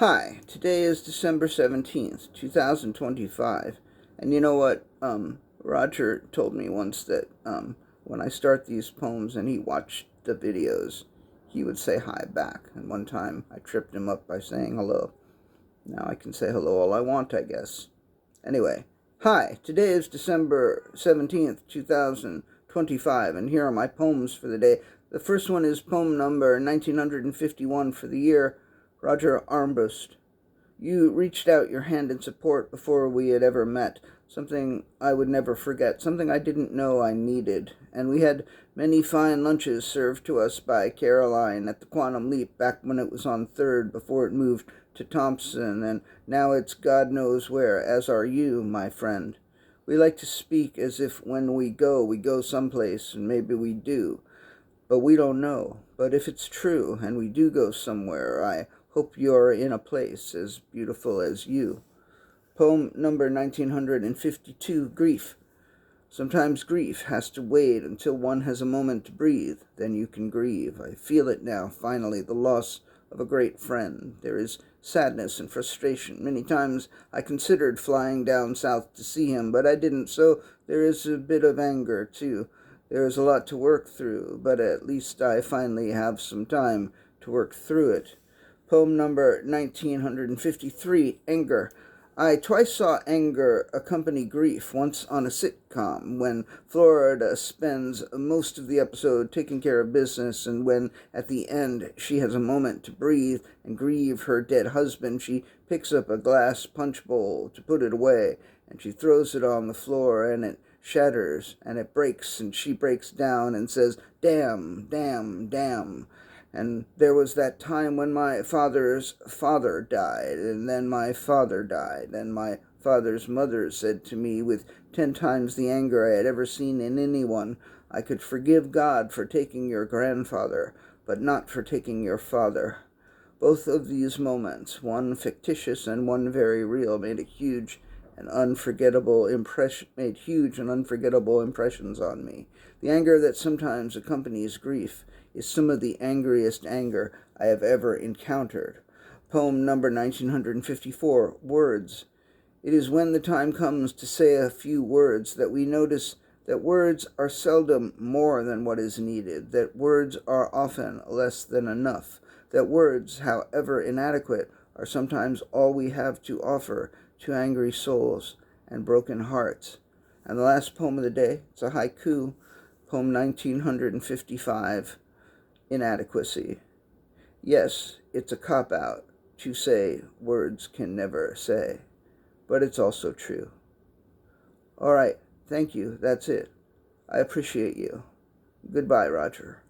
Hi, today is December 17th, 2025, and you know what, Roger told me once that, when I start these poems and he watched the videos, he would say hi back, and one time I tripped him up by saying hello. Now I can say hello all I want, I guess. Anyway, hi, today is December 17th, 2025, and here are my poems for the day. The first one is poem number 1951 for the year, Roger Armbrust. You reached out your hand in support before we had ever met, something I would never forget, something I didn't know I needed. And we had many fine lunches served to us by Caroline at the Quantum Leap back when it was on 3rd before it moved to Thompson, and now it's God knows where, as are you, my friend. We like to speak as if when we go someplace, and maybe we do. But we don't know. But if it's true, and we do go somewhere, I hope you're in a place as beautiful as you. Poem number 1952, Grief. Sometimes grief has to wait until one has a moment to breathe. Then you can grieve. I feel it now, finally, the loss of a great friend. There is sadness and frustration. Many times I considered flying down south to see him, but I didn't, so there is a bit of anger, too. There is a lot to work through, but at least I finally have some time to work through it. Poem number 1953, Anger. I twice saw anger accompany grief, once on a sitcom, when Florida spends most of the episode taking care of business, and when, at the end, she has a moment to breathe and grieve her dead husband, she picks up a glass punch bowl to put it away, and she throws it on the floor, and it shatters, and it breaks, and she breaks down and says, "Damn, damn, damn." And there was that time when my father's father died, and then my father died, and my father's mother said to me with 10 times the anger I had ever seen in anyone, "I could forgive God for taking your grandfather, but not for taking your father." Both of these moments, one fictitious and one very real, made huge and unforgettable impressions on me. The anger that sometimes accompanies grief is some of the angriest anger I have ever encountered. Poem number 1954, Words. It is when the time comes to say a few words that we notice that words are seldom more than what is needed, that words are often less than enough, that words, however inadequate, are sometimes all we have to offer to angry souls and broken hearts. And the last poem of the day, it's a haiku, poem 1955, Inadequacy. Yes, it's a cop-out to say words can never say, but it's also true. All right, thank you, that's it. I appreciate you. Goodbye, Roger.